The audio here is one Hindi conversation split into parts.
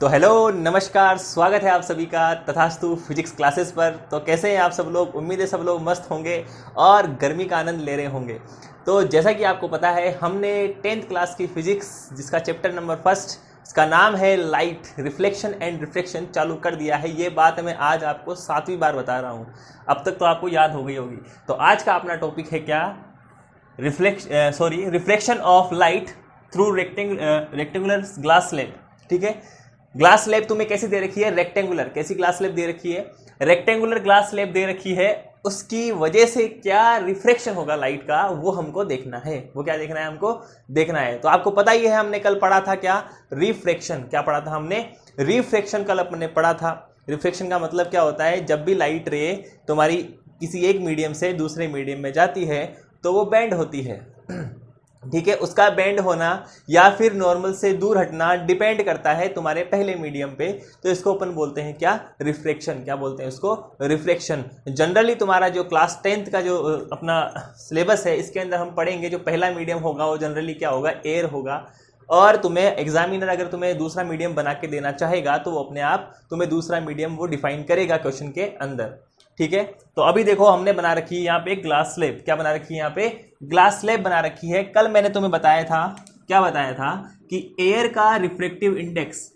तो हेलो नमस्कार, स्वागत है आप सभी का तथास्तु फिजिक्स क्लासेस पर। तो कैसे हैं आप सब लोग? उम्मीद है सब लोग मस्त होंगे और गर्मी का आनंद ले रहे होंगे। तो जैसा कि आपको पता है, हमने 10th क्लास की फिजिक्स जिसका चैप्टर नंबर फर्स्ट, इसका नाम है लाइट, रिफ्लेक्शन एंड रिफ्रैक्शन, चालू कर दिया है। ये बात मैं आज आपको 7वीं बार बता रहा हूँ। अब तक तो आपको याद हो गई होगी। तो आज का अपना टॉपिक है क्या? Reflection of light through rectangular glass slab. ठीक है, ग्लास स्लैब तुम्हें कैसी दे रखी है? रेक्टेंगुलर। कैसी ग्लास स्लैब दे रखी है? रेक्टेंगुलर ग्लास स्लैब दे रखी है। उसकी वजह से क्या रिफ्रैक्शन होगा लाइट का, वो हमको देखना है। वो क्या देखना है? हमको देखना है। तो आपको पता ही है, हमने कल पढ़ा था क्या? रिफ्रैक्शन। क्या पढ़ा था हमने? रिफ्रैक्शन कल अपने पढ़ा था। रिफ्रैक्शन का मतलब क्या होता है? जब भी लाइट रे तुम्हारी किसी एक मीडियम से दूसरे मीडियम में जाती है तो वो बेंड होती है। ठीक है, उसका बेंड होना या फिर नॉर्मल से दूर हटना डिपेंड करता है तुम्हारे पहले मीडियम पे। तो इसको अपन बोलते हैं क्या? रिफ्रैक्शन। क्या बोलते हैं इसको? रिफ्रैक्शन। जनरली तुम्हारा जो क्लास 10th का जो अपना सिलेबस है, इसके अंदर हम पढ़ेंगे जो पहला मीडियम होगा वो जनरली क्या होगा? एयर होगा। और तुम्हें एग्जामिनर अगर तुम्हें दूसरा मीडियम बना के देना चाहेगा तो वो अपने आप तुम्हें दूसरा मीडियम वो डिफाइन करेगा क्वेश्चन के अंदर। ठीक है, तो अभी देखो हमने बना रखी है यहाँ पे ग्लास स्लैब। क्या बना रखी है? यहाँ पे ग्लास स्लैब बना रखी है। कल मैंने तुम्हें बताया था, क्या बताया था? कि एयर का रिफ्रैक्टिव इंडेक्स,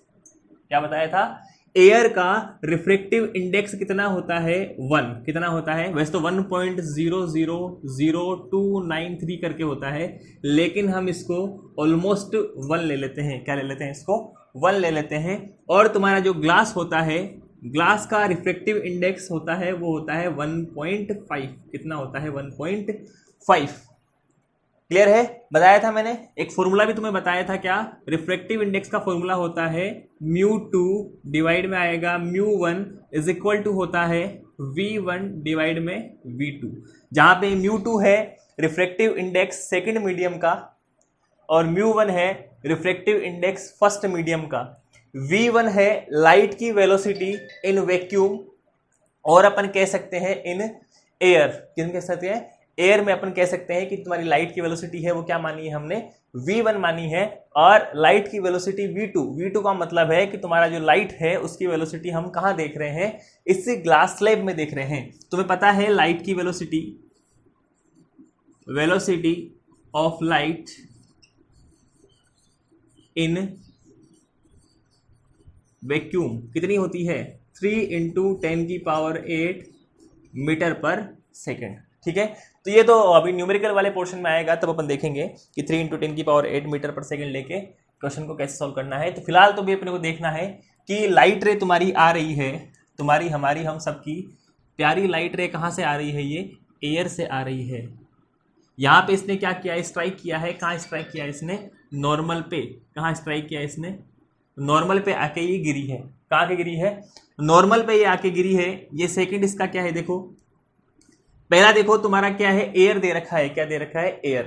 क्या बताया था? एयर का रिफ्रैक्टिव इंडेक्स कितना होता है? 1। कितना होता है? वैसे तो 1.000293 करके होता है, लेकिन हम इसको ऑलमोस्ट 1 ले लेते हैं। क्या ले लेते हैं? इसको 1 ले लेते हैं। और तुम्हारा जो ग्लास होता है, ग्लास का रिफ्रैक्टिव इंडेक्स होता है, वो होता है 1.5। कितना होता है? 1.5। क्लियर है? बताया था मैंने। एक फॉर्मूला भी तुम्हें बताया था। क्या? रिफ्रैक्टिव इंडेक्स का फॉर्मूला होता है μ2 डिवाइड में आएगा μ1 इज इक्वल टू होता है v1 डिवाइड में v2। जहां पे μ2 है रिफ्रैक्टिव इंडेक्स सेकंड मीडियम का और μ1 है रिफ्रैक्टिव इंडेक्स फर्स्ट मीडियम का। v1 है लाइट की वेलोसिटी इन वैक्यूम, और अपन कह सकते हैं इन एयर। किन कह सकते हैं? एयर में अपन कह सकते हैं कि तुम्हारी लाइट की वेलोसिटी है वो क्या मानी है हमने? v1 मानी है। और लाइट की वेलोसिटी v2 का मतलब है कि तुम्हारा जो लाइट है उसकी वेलोसिटी हम कहां देख रहे हैं? इस ग्लास स्लैब में देख रहे हैं। तुम्हें पता है लाइट की velocity of light in vacuum कितनी होती है? 3 × 10⁸ मीटर पर सेकेंड। ठीक है, तो ये तो अभी न्यूमेरिकल वाले पोर्शन में आएगा, तब अपन देखेंगे कि 3 × 10⁸ मीटर पर सेकेंड लेके क्वेश्चन को कैसे सॉल्व करना है। तो फिलहाल तो भी अपने को देखना है कि लाइट रे तुम्हारी आ रही है, तुम्हारी हमारी हम सबकी प्यारी लाइट रे कहाँ से आ रही है? ये एयर से आ रही है। यहाँ पे इसने क्या किया? स्ट्राइक किया है। कहाँ स्ट्राइक किया इसने? नॉर्मल पे। कहाँ स्ट्राइक किया इसने? नॉर्मल पे आके ये गिरी है। कहाँ के गिरी है? नॉर्मल पे ये आके गिरी है। ये सेकंड इसका क्या है? देखो, पहला देखो तुम्हारा क्या है? एयर दे रखा है। क्या दे रखा है? एयर।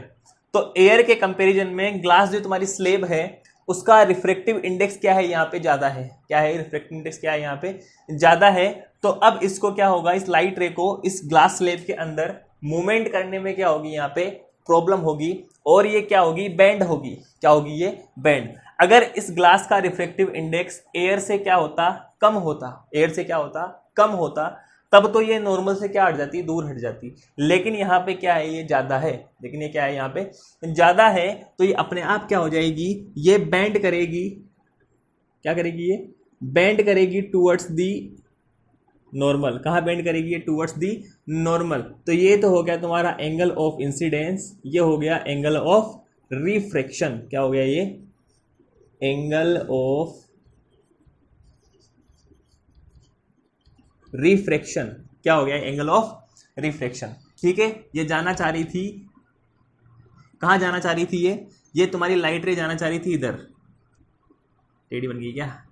तो एयर के कंपैरिजन में ग्लास जो तुम्हारी स्लेब है उसका रिफ्रैक्टिव इंडेक्स क्या है? यहाँ पे ज्यादा है। क्या है? रिफ्रैक्टिव इंडेक्स क्या है? यहाँ पे ज्यादा है। तो अब इसको क्या होगा? इस लाइट रे को इस ग्लास स्लेब के अंदर मूवमेंट करने में क्या होगी? यहाँ पे प्रॉब्लम होगी, और ये क्या होगी? बेंड होगी। क्या होगी? ये बेंड। अगर इस ग्लास का रिफ्रैक्टिव इंडेक्स एयर से क्या होता? कम होता। एयर से क्या होता? कम होता। तब तो ये नॉर्मल से क्या हट जाती? दूर हट जाती। लेकिन यहाँ पे क्या है? ये ज्यादा है। लेकिन ये क्या है? यहाँ पे ज्यादा है, तो ये अपने आप क्या हो जाएगी? ये बेंड करेगी। क्या करेगी? ये बेंड करेगी टूवर्ड्स दी नॉर्मल। कहाँ बेंड करेगी? ये टूवर्ड्स दी नॉर्मल। तो ये तो हो गया तुम्हारा एंगल ऑफ इंसिडेंस, ये हो गया एंगल ऑफ रिफ्रैक्शन। क्या हो गया? ये एंगल ऑफ रिफ्रैक्शन। क्या हो गया? Angle of refraction. ठीक है, ये जाना चाह रही थी, कहाँ जाना चाह रही थी? ये तुम्हारी लाइट रे जाना चाह रही थी इधर। टेढ़ी बन गई क्या?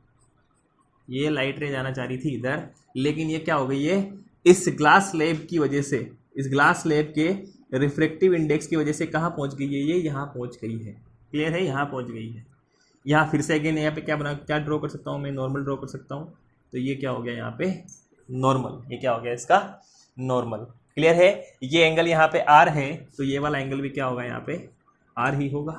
ये लाइट रे जाना चाह रही थी इधर, लेकिन ये क्या हो गई? ये इस ग्लास स्लैब की वजह से, इस ग्लास स्लैब के रिफ्रैक्टिव इंडेक्स की वजह से कहाँ पहुंच गई है? ये यहाँ पहुंच गई है। क्लियर है? यहाँ पहुंच गई है। यहाँ फिर से अगेन यहाँ पे क्या ड्रॉ कर सकता हूँ मैं? नॉर्मल ड्रॉ कर सकता हूँ। तो ये क्या हो गया? यहाँ पे नॉर्मल। ये क्या हो गया? इसका नॉर्मल। क्लियर है? ये एंगल यहाँ पे आर है, तो ये वाला एंगल भी क्या होगा? यहाँ पे आर ही होगा।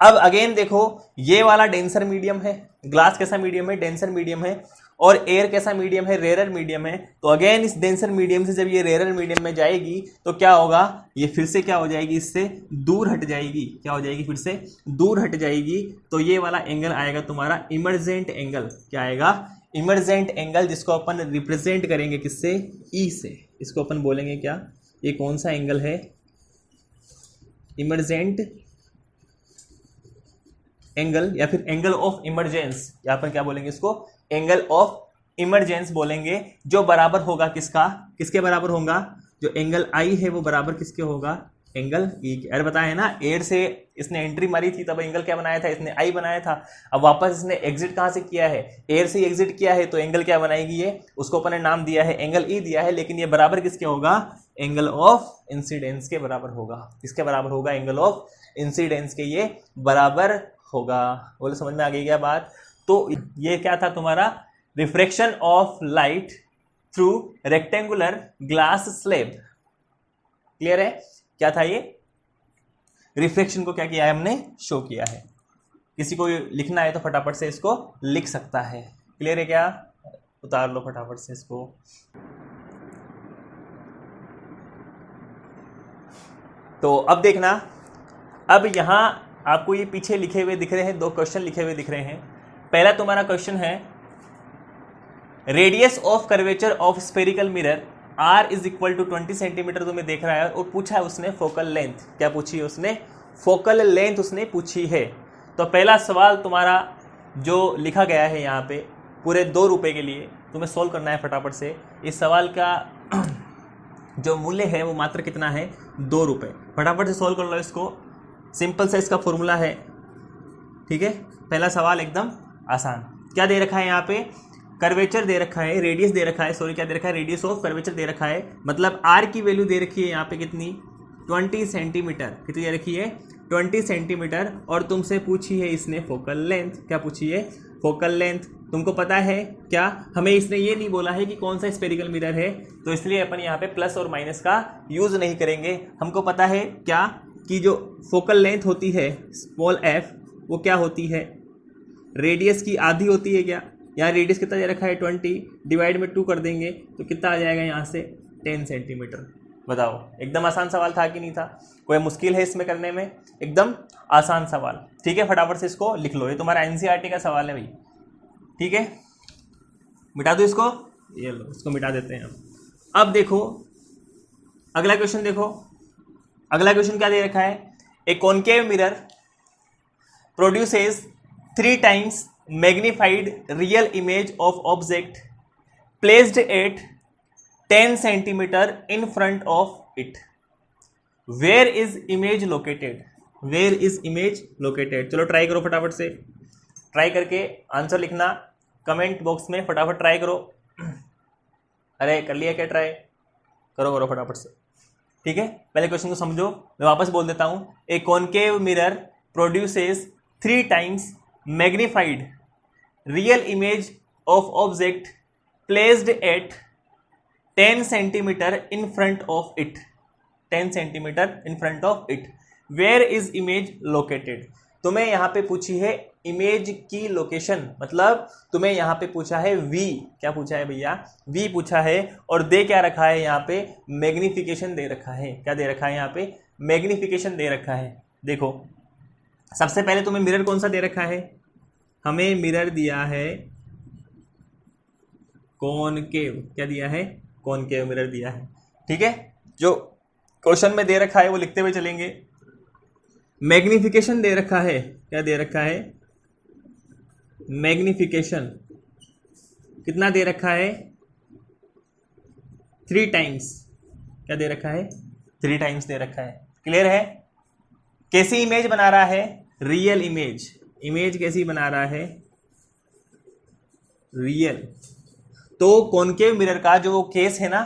अब अगेन देखो, ये वाला डेंसर मीडियम है, ग्लास कैसा मीडियम है, डेंसर मीडियम है, और एयर कैसा मीडियम है, रेरर मीडियम है। तो अगेन इस डेंसर मीडियम से जब ये रेरर मीडियम में जाएगी तो क्या होगा, ये फिर से क्या हो जाएगी, इससे दूर हट जाएगी। क्या हो जाएगी, फिर से दूर हट जाएगी। तो ये वाला एंगल आएगा तुम्हारा इमर्जेंट एंगल। क्या आएगा, इमर्जेंट एंगल, जिसको अपन रिप्रेजेंट करेंगे किससे, ई से। इसको अपन बोलेंगे क्या, ये कौन सा एंगल है, इमर्जेंट एंगल, या फिर एंगल ऑफ इमरजेंस, या पर क्या बोलेंगे इसको, एंगल ऑफ इमरजेंस बोलेंगे, जो बराबर होगा किसका, किसके बराबर होगा, जो एंगल आई है वो बराबर किसके होगा, एंगल ई के। अरे बताया ना, एयर से इसने एंट्री मारी थी तब एंगल क्या बनाया था, इसने आई बनाया था। अब वापस इसने एग्जिट कहाँ से किया है, एयर से एग्जिट किया है, तो एंगल क्या बनाएगी ये, उसको अपन ने नाम दिया है एंगल ई दिया है, लेकिन ये बराबर किसके होगा, एंगल ऑफ इंसिडेंस के बराबर होगा। किसके बराबर होगा, एंगल ऑफ इंसिडेंस के ये बराबर होगा। बोले समझ में आ गई क्या बात। तो ये क्या था तुम्हारा, refraction of light through rectangular glass slab. Clear है, क्या था ये, रिफ्लेक्शन को क्या किया है हमने, शो किया है। किसी को लिखना है तो फटाफट से इसको लिख सकता है। क्लियर है क्या, उतार लो फटाफट से इसको। तो अब देखना, अब यहां आपको ये पीछे लिखे हुए दिख रहे हैं, 2 क्वेश्चन लिखे हुए दिख रहे हैं। पहला तुम्हारा क्वेश्चन है, radius of curvature of spherical mirror R is equal to 20 centimetre तुम्हें देख रहा है, और पूछा है उसने फोकल लेंथ। क्या पूछी है उसने, फोकल लेंथ उसने पूछी है। तो पहला सवाल तुम्हारा जो लिखा गया है यहाँ पे पूरे 2 रुपए के लिए, तुम्हें सोल्व करना है फटाफट से। इस सवाल का जो मूल्य है वो मात्र कितना है, 2 रुपये। फटाफट से सोल्व कर लो इसको, सिंपल से इसका फॉर्मूला है। ठीक है, पहला सवाल एकदम आसान। क्या दे रखा है यहाँ पे, कर्वेचर दे रखा है, रेडियस दे रखा है, सॉरी क्या दे रखा है, रेडियस ऑफ कर्वेचर दे रखा है, मतलब आर की वैल्यू दे रखी है यहाँ पे कितनी, 20 सेंटीमीटर। कितनी दे रखी है, 20 सेंटीमीटर। और तुमसे पूछी है इसने फोकल लेंथ। क्या पूछी है, फोकल लेंथ। तुमको पता है क्या, हमें इसने ये नहीं बोला है कि कौन सा स्फेरिकल मिरर है, तो इसलिए अपन यहाँ पे प्लस और माइनस का यूज नहीं करेंगे। हमको पता है क्या, कि जो फोकल लेंथ होती है स्मॉल एफ, वो क्या होती है, रेडियस की आधी होती है। क्या, यहाँ रेडियस कितना दे रखा है, 20, डिवाइड में 2 कर देंगे तो कितना आ जाएगा यहाँ से, 10 सेंटीमीटर। बताओ, एकदम आसान सवाल था कि नहीं था, कोई मुश्किल है इसमें करने में, एकदम आसान सवाल। ठीक है, फटाफट से इसको लिख लो, ये तुम्हारा एनसीईआरटी का सवाल है भाई। ठीक है, मिटा दो इसको, ये लो इसको मिटा देते हैं हम। अब देखो अगला क्वेश्चन, देखो अगला क्वेश्चन क्या दे रखा है, ए concave mirror produces 3 times magnified real image of object placed at 10 centimeter in front of it. Where is image located? Where is image located? चलो ट्राई करो फटाफट से, ट्राई करके आंसर लिखना कमेंट बॉक्स में, फटाफट ट्राई करो। अरे कर लिया क्या ट्राई, करो करो फटाफट से। ठीक है, पहले क्वेश्चन को समझो, मैं वापस बोल देता हूं। ए concave mirror produces 3 times magnified real image of object placed at 10 centimeter in front of it. 10 centimeter in front of it. Where is image located? तुम्हें यहाँ पे पूछी है इमेज की लोकेशन, मतलब तुम्हें यहाँ पे पूछा है V। क्या पूछा है भैया, V पूछा है, और दे क्या रखा है यहाँ पे, मैग्निफिकेशन दे रखा है। क्या दे रखा है यहाँ पे, मैग्निफिकेशन दे रखा है। देखो सबसे पहले तुम्हें मिरर कौन सा दे रखा है, हमें मिरर दिया है कॉनकेव। क्या दिया है, कॉनकेव मिरर दिया है। ठीक है, जो क्वेश्चन में दे रखा है वो लिखते हुए चलेंगे। मैग्निफिकेशन दे रखा है, क्या दे रखा है, मैग्निफिकेशन कितना दे रखा है, 3 times। क्या दे रखा है, 3 times दे रखा है। क्लियर है, कैसी इमेज बना रहा है, रियल इमेज। इमेज कैसी बना रहा है, रियल। तो कॉनकेव मिरर का जो केस है ना,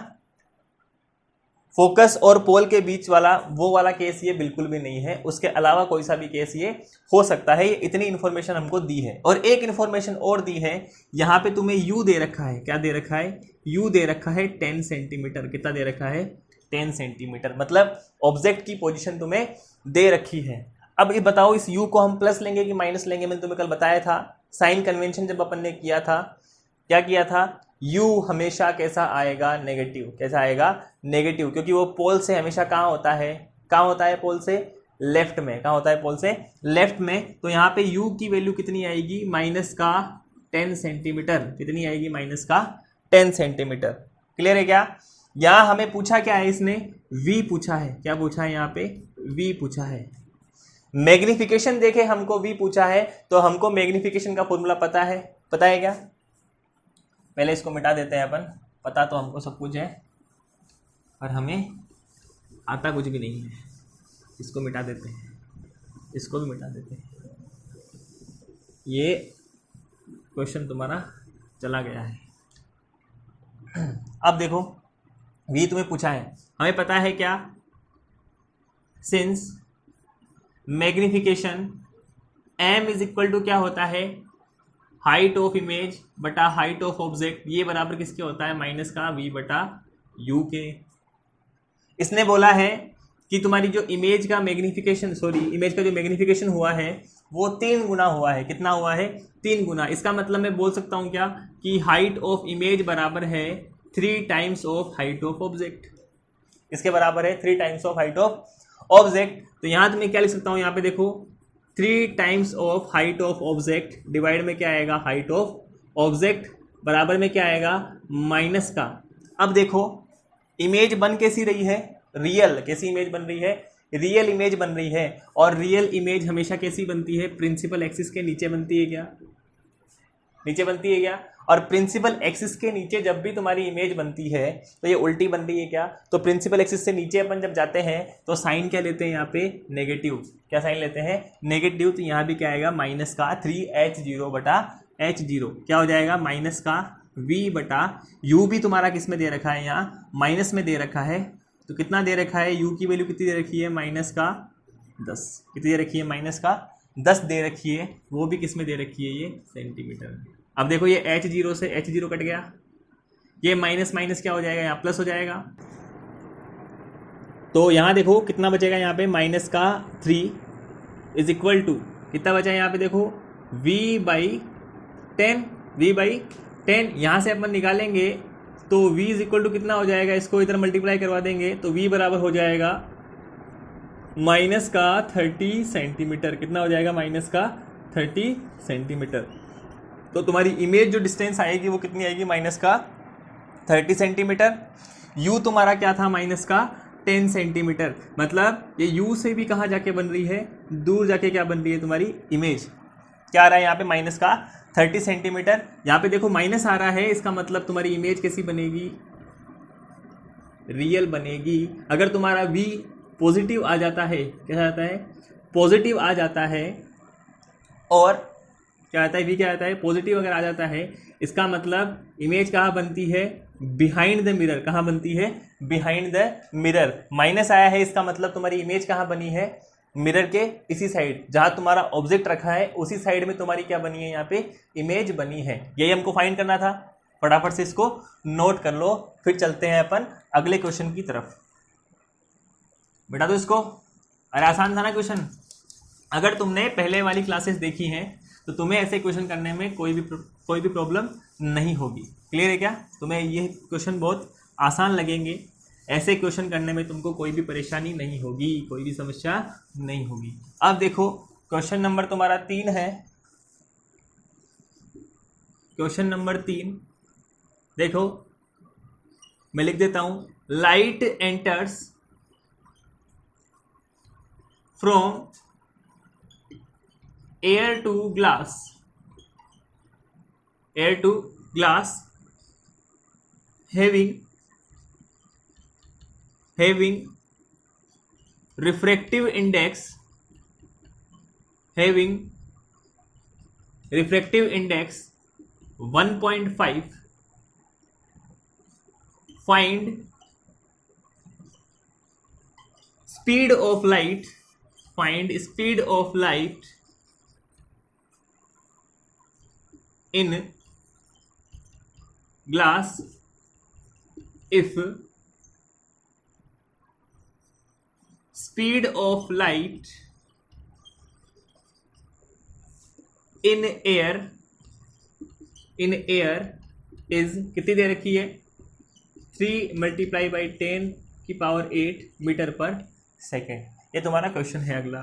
फोकस और पोल के बीच वाला, वो वाला केस ये बिल्कुल भी नहीं है। उसके अलावा कोई सा भी केस ये हो सकता है। ये इतनी इन्फॉर्मेशन हमको दी है। और एक इन्फॉर्मेशन और दी है, यहाँ पे तुम्हें यू दे रखा है। क्या दे रखा है, यू दे रखा है 10 सेंटीमीटर। कितना दे रखा है, 10 सेंटीमीटर, मतलब ऑब्जेक्ट की पोजीशन तुम्हें दे रखी है। अब ये बताओ इस u को हम प्लस लेंगे कि माइनस लेंगे, मैंने तुम्हें कल बताया था साइन कन्वेंशन जब अपन ने किया था, क्या किया था, u हमेशा कैसा आएगा, नेगेटिव, कैसा आएगा, नेगेटिव, क्योंकि वो पोल से हमेशा कहाँ होता है, कहाँ होता है पोल से, लेफ्ट में, कहाँ होता है पोल से, लेफ्ट में। तो यहाँ पे u की वैल्यू कितनी आएगी, माइनस का 10 सेंटीमीटर, कितनी आएगी, माइनस का 10 सेंटीमीटर। क्लियर है क्या? यहाँ हमें पूछा क्या है, इसने v पूछा है, क्या पूछा है यहाँ पे, v पूछा है। मैग्निफिकेशन देखे हमको v पूछा है, तो हमको मैग्निफिकेशन का फॉर्मूला पता है, पता है क्या? पहले इसको मिटा देते हैं अपन, पता तो हमको सब कुछ है पर हमें आता कुछ भी नहीं है। इसको मिटा देते हैं, इसको भी मिटा देते हैं, ये क्वेश्चन तुम्हारा चला गया है। अब देखो v तुम्हें पूछा है, हमें पता है क्या, since magnification m is equal to क्या होता है, हाइट ऑफ इमेज बटा हाइट ऑफ ऑब्जेक्ट, ये बराबर किसके होता है, माइनस का v बटा u के। इसने बोला है कि तुम्हारी जो इमेज का मैग्निफिकेशन, सॉरी इमेज का जो मैग्निफिकेशन हुआ है वो 3 गुना हुआ है, कितना हुआ है, 3 गुना। इसका मतलब मैं बोल सकता हूँ क्या कि हाइट ऑफ इमेज बराबर है 3 times of height of object, इसके बराबर है 3 times of height of object. तो यहाँ तो मैं क्या लिख सकता हूँ, यहाँ पे देखो 3 times of height of object divide में क्या आएगा, हाइट ऑफ ऑब्जेक्ट बराबर में क्या आएगा, माइनस का। अब देखो इमेज बन कैसी रही है, रियल, कैसी इमेज बन रही है, रियल इमेज बन रही है। और रियल इमेज हमेशा कैसी बनती है, प्रिंसिपल एक्सिस के नीचे बनती है क्या, नीचे बनती है क्या? और प्रिंसिपल एक्सिस के नीचे जब भी तुम्हारी इमेज बनती है तो ये उल्टी बन रही है क्या, तो प्रिंसिपल एक्सिस से नीचे अपन जब जाते हैं तो साइन क्या लेते हैं यहाँ पे, नेगेटिव, क्या साइन लेते हैं, नेगेटिव। तो यहाँ भी क्या आएगा, माइनस का 3h0 बटा h0, क्या हो जाएगा, माइनस का v बटा u भी तुम्हारा किस में दे रखा है, यहाँ माइनस में दे रखा है। तो कितना दे रखा है, u की वैल्यू कितनी दे रखी है, माइनस का 10, कितनी दे रखी है, माइनस का 10 दे रखी है, वो भी किस में दे रखी है, ये सेंटीमीटर में। अब देखो ये h0 से h0 कट गया, ये माइनस माइनस क्या हो जाएगा, यहाँ प्लस हो जाएगा। तो यहाँ देखो कितना बचेगा, यहाँ पे माइनस का 3 इज इक्वल टू कितना बचा है, यहाँ पे देखो v/10, v/10 यहाँ से अपन निकालेंगे तो v इज इक्वल टू कितना हो जाएगा, इसको इधर मल्टीप्लाई करवा देंगे तो v बराबर हो जाएगा माइनस का 30 सेंटीमीटर, कितना हो जाएगा, माइनस का 30 सेंटीमीटर। तो तुम्हारी इमेज जो डिस्टेंस आएगी वो कितनी आएगी, माइनस का 30 सेंटीमीटर। u तुम्हारा क्या था, माइनस का 10 सेंटीमीटर। मतलब ये u से भी कहाँ जाके बन रही है, दूर जाके क्या बन रही है तुम्हारी इमेज, क्या आ रहा है यहाँ पे, माइनस का 30 सेंटीमीटर। यहाँ पे देखो माइनस आ रहा है, इसका मतलब तुम्हारी इमेज कैसी बनेगी, रियल बनेगी। अगर तुम्हारा v पॉजिटिव आ जाता है, क्या आता है, पॉजिटिव आ जाता है, और क्या आता है, v क्या आता है, पॉजिटिव अगर आ जाता है, इसका मतलब इमेज कहाँ बनती है, बिहाइंड द मिरर, कहाँ बनती है, बिहाइंड द मिरर। माइनस आया है, इसका मतलब तुम्हारी इमेज कहाँ बनी है, मिरर के इसी साइड, जहां तुम्हारा ऑब्जेक्ट रखा है उसी साइड में तुम्हारी क्या बनी है, यहाँ पे इमेज बनी है। यही हमको फाइंड करना था, फटाफट से इसको नोट कर लो, फिर चलते हैं अपन अगले क्वेश्चन की तरफ। बेटा तो इसको, अरे आसान था ना क्वेश्चन, अगर तुमने पहले वाली क्लासेस देखी हैं तो तुम्हें ऐसे क्वेश्चन करने में कोई भी प्रॉब्लम नहीं होगी। क्लियर है क्या? तुम्हें ये क्वेश्चन बहुत आसान लगेंगे, ऐसे क्वेश्चन करने में तुमको कोई भी परेशानी नहीं होगी, कोई भी समस्या नहीं होगी। अब देखो क्वेश्चन नंबर तुम्हारा 3 है, क्वेश्चन नंबर 3 देखो मैं लिख देता हूं, light enters from air to glass, air to glass having refractive index 1.5, find speed of light, in glass if speed of light in air is कितनी दे रखी है 3 × 10⁸ मीटर पर सेकेंड। ये तुम्हारा क्वेश्चन है। अगला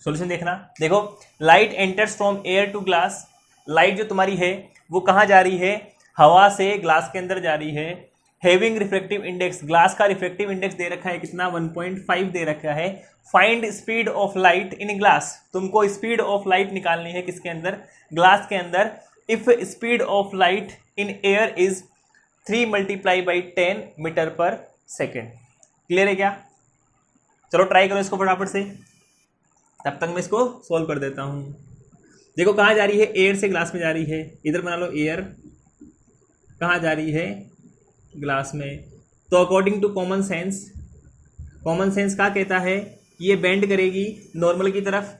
सॉल्यूशन देखना। देखो light enters from air to glass. Light जो तुम्हारी है वो कहाँ जा रही है, हवा से ग्लास के अंदर जा रही है। हैविंग रिफ्लेक्टिव इंडेक्स, ग्लास का रिफ्लेक्टिव इंडेक्स दे रखा है कितना 1.5 दे रखा है। Find speed of light in glass, तुमको स्पीड ऑफ लाइट निकालनी है किसके अंदर, ग्लास के अंदर। If speed of light in air is 3 × 10 metre per second. Clear है क्या? चलो ट्राई करो इसको फटाफट से, तब तक मैं इसको सॉल्व कर देता हूँ। देखो कहाँ जा रही है, एयर से ग्लास में जा रही है। इधर बना लो एयर, कहाँ जा रही है, ग्लास में। तो according to common sense, common sense क्या कहता है, ये बेंड करेगी नॉर्मल की तरफ,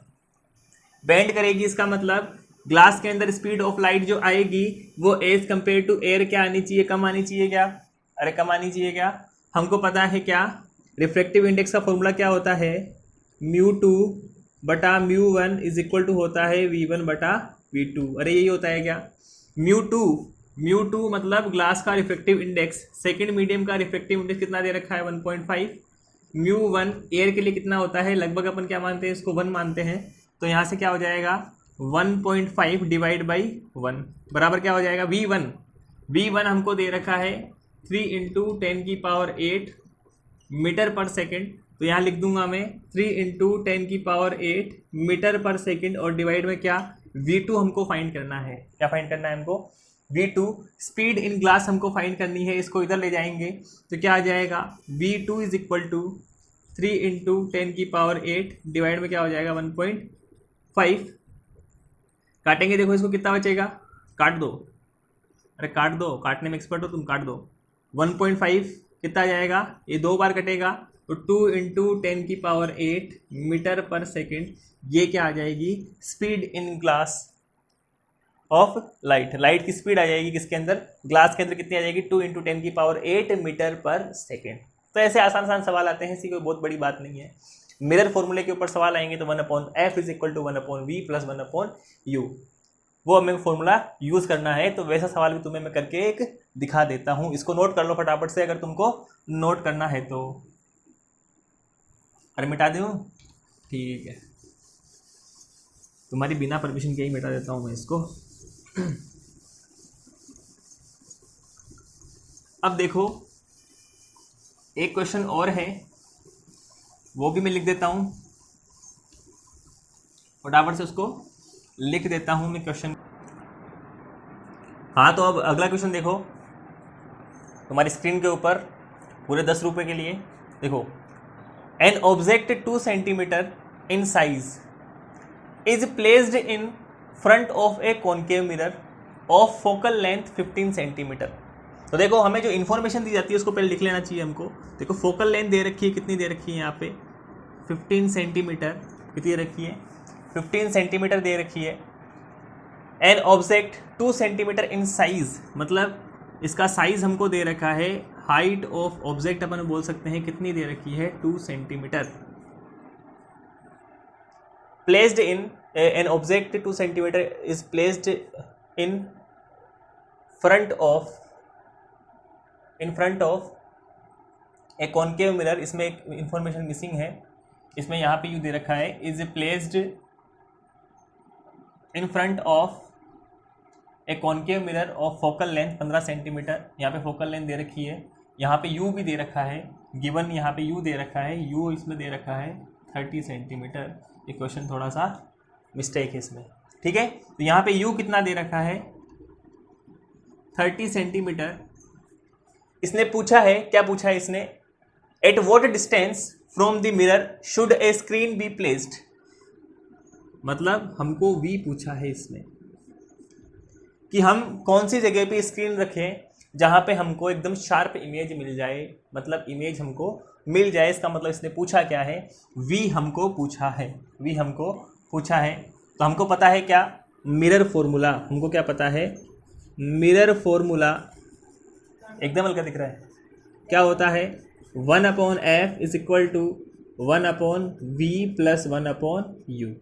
बेंड करेगी। इसका मतलब ग्लास के अंदर स्पीड ऑफ लाइट जो आएगी वो एज कंपेयर टू एयर क्या आनी चाहिए, कम आनी चाहिए क्या, अरे कम आनी चाहिए क्या। हमको पता है क्या, रिफ्लेक्टिव इंडेक्स का फॉर्मूला क्या होता है, μ2/μ1 इज इक्वल टू होता है v1/v2। अरे यही होता है क्या, μ2 मतलब ग्लास का रिफ्लेक्टिव इंडेक्स, सेकंड मीडियम का रिफ्लेक्टिव इंडेक्स कितना दे रखा है 1.5। μ1 एयर के लिए कितना होता है, लगभग अपन क्या मानते हैं इसको 1 मानते हैं। तो यहाँ से क्या हो जाएगा 1.5 डिवाइड बाई 1 बराबर क्या हो जाएगा v1 हमको दे रखा है 3 × 10⁸ मीटर पर सेकेंड। तो यहाँ लिख दूंगा मैं 3 × 10⁸ मीटर पर सेकेंड और डिवाइड में क्या v2 हमको फाइंड करना है। क्या फाइंड करना है हमको, v2। स्पीड इन ग्लास हमको फाइंड करनी है, इसको इधर ले जाएंगे तो क्या आ जाएगा v2 is equal to 3 × 10⁸ divide में क्या हो जाएगा 1.5। काटेंगे, देखो इसको कितना बचेगा, काट दो, अरे काट दो, काटने में एक्सपर्ट हो तुम, काट दो। 1.5 कितना जाएगा, ये 2 बार कटेगा तो 2 × 10⁸ मीटर पर सेकेंड। ये क्या आ जाएगी speed in glass of light. Light की स्पीड आ जाएगी किसके अंदर, ग्लास के अंदर कितनी आ जाएगी 2 × 10⁸ मीटर पर सेकेंड। तो ऐसे आसान आसान सवाल आते हैं, इसी कोई बहुत बड़ी बात नहीं है। मिरर फॉर्मूले के ऊपर सवाल आएंगे तो 1/f is equal to 1/v plus 1/u, वो हमें फॉर्मूला यूज़ करना है। तो वैसा सवाल भी तुम्हें मैं करके एक दिखा देता हूँ, इसको नोट कर लो फटाफट से अगर तुमको नोट करना है तो। अरे मिटा दूँ, ठीक है, तुम्हारी बिना परमिशन के ही मिटा देता हूँ मैं इसको। अब देखो एक क्वेश्चन और है, वो भी मैं लिख देता हूँ फटाफट से, उसको लिख देता हूँ मैं क्वेश्चन। हाँ तो अब अगला क्वेश्चन देखो तुम्हारी स्क्रीन के ऊपर, पूरे 10 रुपये के लिए। देखो an object 2 centimetre in size is placed in front of A concave mirror of focal length 15 centimetre. तो देखो हमें जो इन्फॉर्मेशन दी जाती है उसको पहले लिख लेना चाहिए हमको। देखो फोकल लेंथ दे रखी है, कितनी दे रखी है यहाँ पे 15 सेंटीमीटर, कितनी दे रखी है 15 सेंटीमीटर दे रखी है। An object 2 centimetre in size, मतलब इसका साइज हमको दे रखा है। हाइट ऑफ ऑब्जेक्ट अपन बोल सकते हैं कितनी दे रखी है 2 centimetre. Placed in an object 2 centimetre is placed in front of A concave mirror. इसमें एक इंफॉर्मेशन मिसिंग है, इसमें यहाँ पे यू दे रखा है is placed in front of A concave mirror of focal length 15 centimetre. यहाँ पे फोकल लेंथ दे रखी है, यहाँ पे यू भी दे रखा है, गिवन यहाँ पे यू दे रखा है, यू इसमें दे रखा है 30 सेंटीमीटर। ये क्वेश्चन थोड़ा सा मिस्टेक है इसमें, ठीक है। तो यहाँ पे यू कितना दे रखा है 30 सेंटीमीटर। इसने पूछा है, क्या पूछा है इसने, at what distance from the mirror should a screen be placed. मतलब हमको वी पूछा है इसमें कि हम कौन सी जगह पे स्क्रीन रखें जहाँ पे हमको एकदम शार्प इमेज मिल जाए, मतलब इमेज हमको मिल जाए। इसका मतलब इसने पूछा क्या है, वी हमको पूछा है, वी हमको पूछा है। तो हमको पता है क्या, मिरर फॉर्मूला, हमको क्या पता है, मिरर फॉर्मूला एकदम हल्का दिख रहा है, क्या होता है 1/f is equal to 1/v plus 1/u।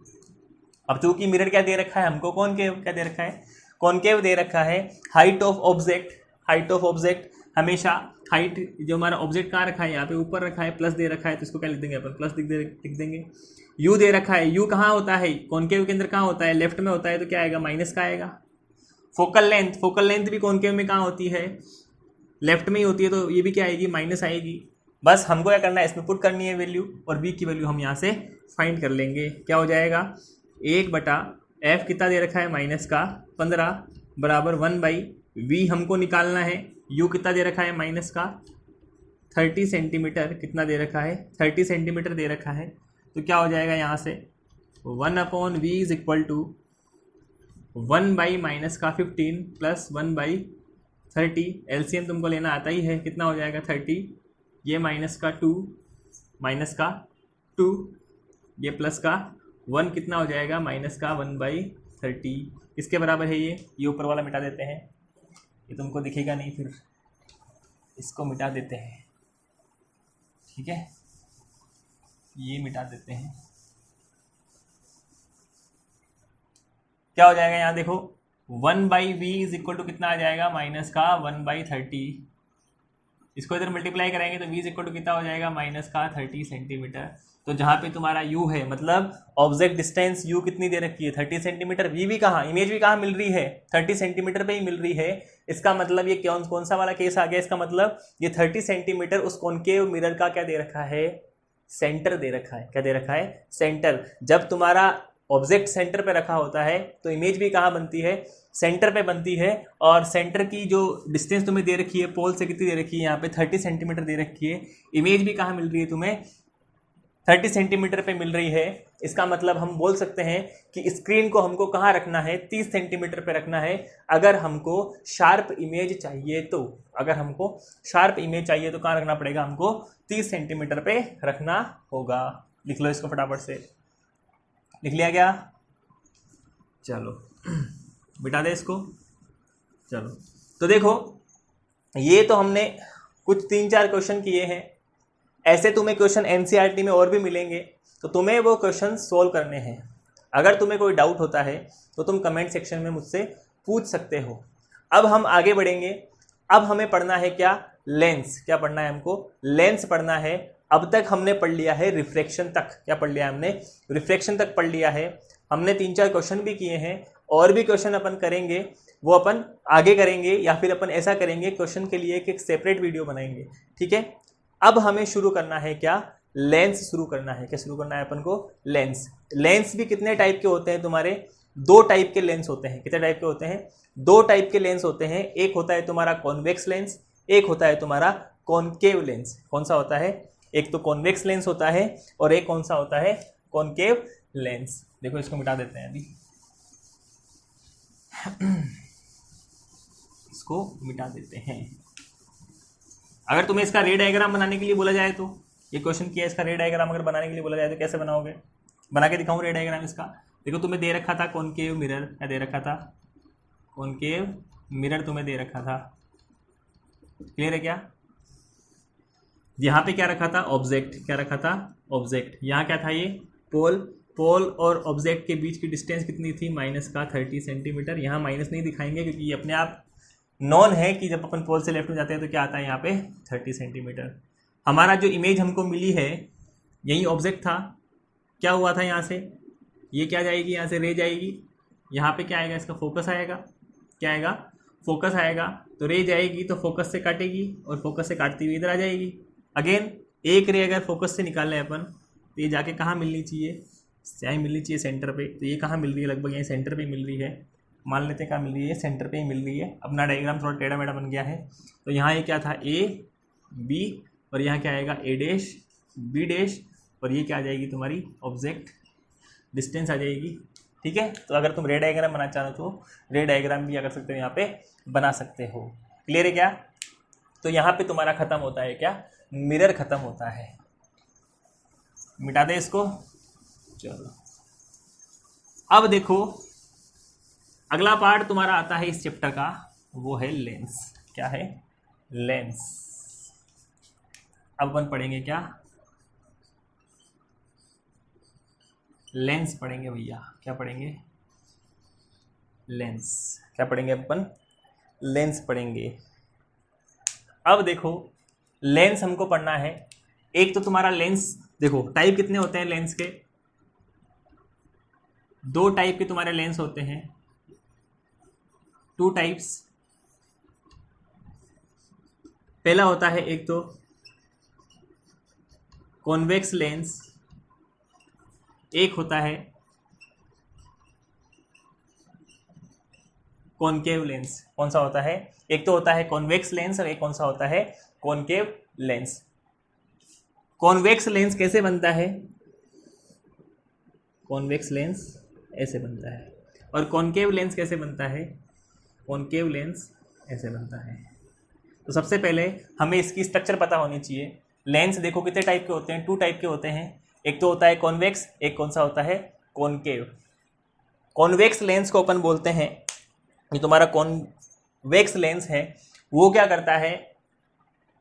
अब चूंकि मिरर क्या दे रखा है हमको, कॉनकेव क्या दे रखा है, कॉनकेव दे रखा है। हाइट ऑफ ऑब्जेक्ट हमेशा, हाइट जो हमारा ऑब्जेक्ट कहाँ रखा है, यहाँ पे ऊपर रखा है, प्लस दे रखा है, तो इसको क्या लिख देंगे अपन, प्लस लिख देंगे। यू दे रखा है, यू कहाँ होता है, कॉनकेव के अंदर कहाँ होता है, लेफ्ट में होता है, तो क्या आएगा, माइनस का आएगा। फोकल लेंथ भी कॉनकेव में कहाँ होती है, लेफ्ट में ही होती है, तो ये भी क्या आएगी, माइनस आएगी। बस हमको क्या करना है, इसमें पुट करनी है वैल्यू, और बी की वैल्यू हम यहाँ से फाइंड कर लेंगे। क्या हो जाएगा, 1/f कितना दे रखा है, माइनस का 15 बराबर 1/v हमको निकालना है। u कितना दे रखा है, माइनस का 30 सेंटीमीटर कितना दे रखा है, 30 सेंटीमीटर दे रखा है। तो क्या हो जाएगा यहाँ से 1/v इज इक्वल टू 1/- का 15 प्लस 1/30। एलसीएम तुमको लेना आता ही है, कितना हो जाएगा 30, ये माइनस का 2 ये प्लस का 1 कितना हो जाएगा, माइनस का 1/30। इसके बराबर है ये ऊपर वाला मिटा देते हैं, ये तुमको दिखेगा नहीं, फिर इसको मिटा देते हैं, ठीक है, ये मिटा देते हैं। क्या हो जाएगा यहाँ देखो, 1/v इज इक्वल टू कितना आ जाएगा, माइनस का 1/30। इसको इधर मल्टीप्लाई करेंगे तो v इज इक्वल टू कितना हो जाएगा, माइनस का 30 सेंटीमीटर। तो जहाँ पे तुम्हारा u है, मतलब ऑब्जेक्ट डिस्टेंस u कितनी दे रखी है, 30 सेंटीमीटर। v भी कहाँ, इमेज भी कहाँ मिल रही है, 30 सेंटीमीटर पे ही मिल रही है। इसका मतलब ये कौन सा वाला केस आ गया, इसका मतलब ये 30 सेंटीमीटर उस कॉनकेव मिरर का क्या दे रखा है, सेंटर दे रखा है। क्या दे रखा है, सेंटर। जब तुम्हारा ऑब्जेक्ट सेंटर पे रखा होता है तो इमेज भी कहाँ बनती है, सेंटर पे बनती है। और सेंटर की जो डिस्टेंस तुम्हें दे रखी है पोल से कितनी दे रखी है, यहाँ पे 30 सेंटीमीटर दे रखी है। इमेज भी कहाँ मिल रही है तुम्हें, 30 सेंटीमीटर पे मिल रही है। इसका मतलब हम बोल सकते हैं कि स्क्रीन को हमको कहाँ रखना है, 30 सेंटीमीटर पे रखना है। अगर हमको शार्प इमेज चाहिए तो, कहाँ रखना पड़ेगा, हमको 30 सेंटीमीटर पे रखना होगा। लिख लो इसको फटाफट से, लिख लिया क्या, चलो मिटा दे इसको। चलो तो देखो, ये तो हमने कुछ 3-4 क्वेश्चन किए हैं। ऐसे तुम्हें क्वेश्चन एनसीईआरटी में और भी मिलेंगे, तो तुम्हें वो क्वेश्चन सोल्व करने हैं। अगर तुम्हें कोई डाउट होता है तो तुम कमेंट सेक्शन में मुझसे पूछ सकते हो। अब हम आगे बढ़ेंगे। अब हमें पढ़ना है क्या, लेंस। क्या पढ़ना है हमको, लेंस पढ़ना है। अब तक हमने पढ़ लिया है रिफ्रैक्शन तक। क्या पढ़ लिया हमने, रिफ्रैक्शन तक पढ़ लिया है। हमने 3-4 क्वेश्चन भी किए हैं, और भी क्वेश्चन अपन करेंगे, वो अपन आगे करेंगे, या फिर अपन ऐसा करेंगे क्वेश्चन के लिए एक सेपरेट वीडियो बनाएंगे, ठीक है। अब हमें शुरू करना है क्या, लेंस शुरू करना है। क्या शुरू करना है अपन को, लेंस। लेंस भी कितने टाइप के होते हैं तुम्हारे, 2 टाइप के लेंस होते हैं। कितने टाइप के होते हैं, 2 टाइप के लेंस होते हैं। एक होता है तुम्हारा कॉन्वेक्स लेंस, एक होता है तुम्हारा कॉनकेव लेंस। कौन सा होता है, एक तो कॉन्वेक्स लेंस होता है और एक कौन सा होता है, कॉनकेव लेंस। देखो इसको मिटा देते हैं अभी, इसको मिटा देते हैं। अगर तुम्हें इसका रे डायग्राम बनाने के लिए बोला जाए, तो ये क्वेश्चन किया, इसका रे डायग्राम अगर बनाने के लिए बोला जाए तो कैसे बनाओगे, बना के दिखाऊं रे डायग्राम इसका। देखो तुम्हें दे रखा था कॉनकेव मिरर, क्या दे रखा था, कॉनकेव मिरर तुम्हें दे रखा था। क्लियर है क्या, यहाँ पे क्या रखा था, ऑब्जेक्ट। क्या रखा था, ऑब्जेक्ट। यहाँ क्या था, ये पोल और ऑब्जेक्ट के बीच की डिस्टेंस कितनी थी, माइनस का 30 सेंटीमीटर। यहाँ माइनस नहीं दिखाएंगे क्योंकि ये अपने आप नॉन है कि जब अपन पोल से लेफ्ट में जाते हैं तो क्या आता है यहाँ पे 30 सेंटीमीटर। हमारा जो इमेज हमको मिली है, यही ऑब्जेक्ट था। क्या हुआ था, यहाँ से ये क्या जाएगी, यहाँ से रे जाएगी, यहाँ पे क्या आएगा, इसका फोकस आएगा। क्या आएगा, फोकस आएगा। तो रे जाएगी तो फोकस से काटेगी, और फोकस से काटती हुई इधर आ जाएगी। अगेन एक रे अगर फोकस से निकाल लें अपन, तो ये जाके कहाँ मिलनी चाहिए, यहीं मिलनी चाहिए, सेंटर पे। तो ये कहाँ मिल रही है, लगभग यहीं सेंटर पे मिल रही है। मान लेते हैं कहाँ मिल रही है, सेंटर पे ही मिल रही है। अपना डायग्राम थोड़ा टेढ़ा मेढ़ा बन गया है। तो यहाँ ये क्या था, ए बी, और यहाँ क्या आएगा, ए डैश बी डैश, और ये क्या आ जाएगी तुम्हारी ऑब्जेक्ट डिस्टेंस आ जाएगी, ठीक है। तो अगर तुम रे डायग्राम बनाना चाहो तो रे डायग्राम भी क्या कर सकते हो, यहाँ पे बना सकते हो। क्लियर है क्या, तो यहाँ पे तुम्हारा खत्म होता है क्या, मिरर खत्म होता है। मिटा दे इसको। चलो अब देखो, अगला पार्ट तुम्हारा आता है इस चैप्टर का, वो है लेंस। क्या है, लेंस। अब अपन पढ़ेंगे क्या, लेंस पढ़ेंगे भैया। क्या पढ़ेंगे? लेंस। क्या पढ़ेंगे अपन? लेंस पढ़ेंगे। अब देखो लेंस हमको पढ़ना है। एक तो तुम्हारा लेंस, देखो टाइप कितने होते हैं लेंस के? 2 टाइप के तुम्हारे लेंस होते हैं, 2 टाइप्स। पहला होता है एक तो कॉन्वेक्स लेंस, एक होता है कॉनकेव लेंस। कौन सा होता है? एक तो होता है कॉन्वेक्स लेंस और एक कौन सा होता है? Concave lens. कॉन्वेक्स लेंस कैसे बनता है? कॉन्वेक्स लेंस ऐसे बनता है। और कॉनकेव लेंस कैसे बनता है? कॉनकेव लेंस ऐसे बनता है। तो सबसे पहले हमें इसकी स्ट्रक्चर पता होनी चाहिए। लेंस देखो कितने टाइप के होते हैं? 2 टाइप के होते हैं। एक तो होता है कॉन्वेक्स, एक कौन सा होता है? कॉनकेव। कॉन्वेक्स लेंस को अपन बोलते हैं, ये तुम्हारा कॉन्वेक्स लेंस है वो क्या करता है,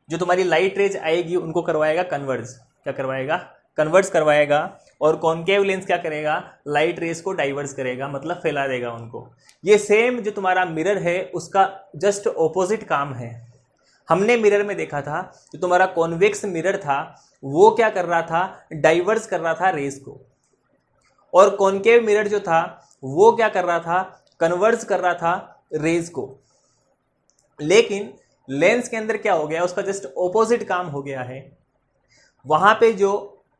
जो तुम्हारी लाइट रेज आएगी उनको करवाएगा कन्वर्ज। क्या करवाएगा? कन्वर्ज करवाएगा। और कॉनकेव लेंस क्या करेगा? लाइट रेज को डाइवर्स करेगा, मतलब फैला देगा उनको। ये सेम जो तुम्हारा मिरर है उसका जस्ट ऑपोजिट काम है। हमने मिरर में देखा था जो तुम्हारा कॉन्वेक्स मिरर था वो क्या कर रहा था? डाइवर्स कर रहा था रेज को। और कॉनकेव मिरर जो था वो क्या कर रहा था? कन्वर्ज कर रहा था रेज को। लेकिन लेंस के अंदर क्या हो गया? उसका जस्ट ऑपोजिट काम हो गया है। वहां पे जो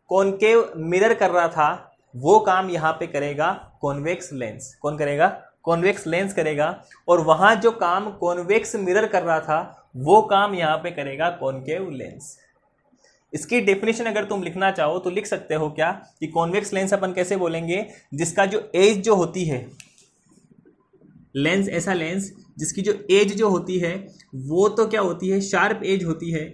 कॉनकेव मिरर कर रहा था वो काम यहां पे करेगा कॉन्वेक्स लेंस। कौन करेगा? कॉन्वेक्स लेंस करेगा। और वहां जो काम कॉन्वेक्स मिरर कर रहा था वो काम यहां पे करेगा कॉनकेव लेंस। इसकी डेफिनेशन अगर तुम लिखना चाहो तो लिख सकते हो क्या कि कॉन्वेक्स लेंस अपन कैसे बोलेंगे? जिसका जो एज जो होती है, लेंस ऐसा लेंस जिसकी जो एज जो होती है वो तो क्या होती है? शार्प एज होती है,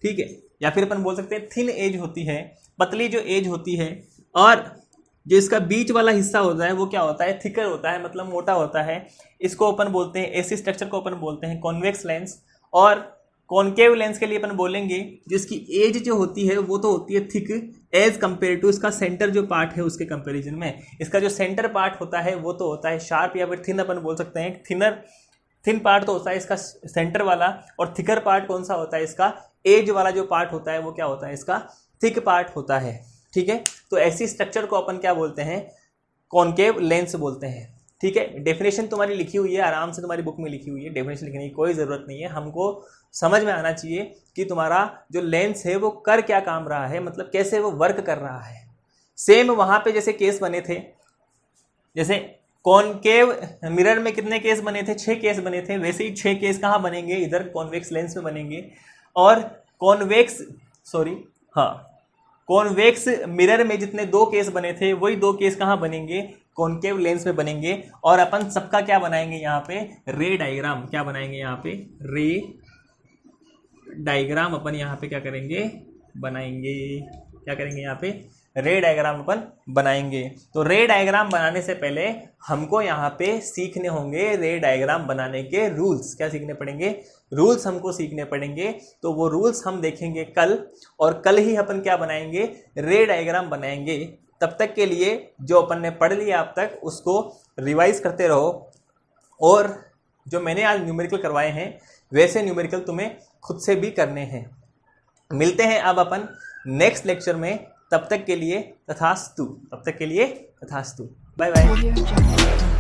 ठीक है। या फिर अपन बोल सकते हैं थिन एज होती है, पतली जो एज होती है। और जो इसका बीच वाला हिस्सा होता है वो क्या होता है? थिकर होता है, मतलब मोटा होता है। इसको अपन बोलते हैं, ऐसी स्ट्रक्चर को अपन बोलते हैं कॉन्वेक्स लेंस। और कॉनकेव लेंस के लिए अपन बोलेंगे जिसकी एज जो होती है वो तो होती है थिक एज कंपेयर टू इसका सेंटर जो पार्ट है उसके कंपैरिजन में। इसका जो सेंटर पार्ट होता है वो तो होता है शार्प या फिर थिन अपन बोल सकते हैं। थिन पार्ट तो होता है इसका सेंटर वाला, और थिकर पार्ट कौन सा होता है? इसका एज वाला जो पार्ट होता है वो क्या होता है? इसका थिक पार्ट होता है, ठीक है। तो ऐसी स्ट्रक्चर को अपन क्या बोलते हैं? कॉनकेव लेंस बोलते हैं, ठीक है। डेफिनेशन तुम्हारी लिखी हुई है, आराम से तुम्हारी बुक में लिखी हुई है। डेफिनेशन लिखने की कोई ज़रूरत नहीं है। हमको समझ में आना चाहिए कि तुम्हारा जो लेंस है वो कर क्या काम रहा है, मतलब कैसे वो वर्क कर रहा है। सेम वहाँ पे जैसे केस बने थे, जैसे कॉनकेव मिरर में कितने केस बने थे? 6 केस बने थे। वैसे ही 6 केस कहाँ बनेंगे? इधर कॉन्वेक्स लेंस में बनेंगे। और कॉन्वेक्स मिरर में जितने 2 केस बने थे वही 2 केस कहाँ बनेंगे? कॉनकेव लेंस में बनेंगे। और अपन सबका क्या बनाएंगे यहाँ पे? रे डायग्राम। क्या बनाएंगे यहाँ पे? रे डायग्राम अपन यहाँ पे क्या करेंगे? बनाएंगे। क्या करेंगे यहाँ पे? रे डायग्राम अपन बनाएंगे। तो रे डायग्राम बनाने से पहले हमको यहाँ पे सीखने होंगे रे डायग्राम बनाने के रूल्स। क्या सीखने पड़ेंगे? रूल्स हमको सीखने पड़ेंगे। तो वो रूल्स हम देखेंगे कल, और कल ही अपन क्या बनाएंगे? रे डायग्राम बनाएंगे। तब तक के लिए जो अपन ने पढ़ लिया अब तक उसको रिवाइज करते रहो। और जो मैंने आज न्यूमेरिकल करवाए हैं वैसे न्यूमेरिकल तुम्हें खुद से भी करने हैं। मिलते हैं अब अपन नेक्स्ट लेक्चर में। तब तक के लिए तथास्तु। Bye bye.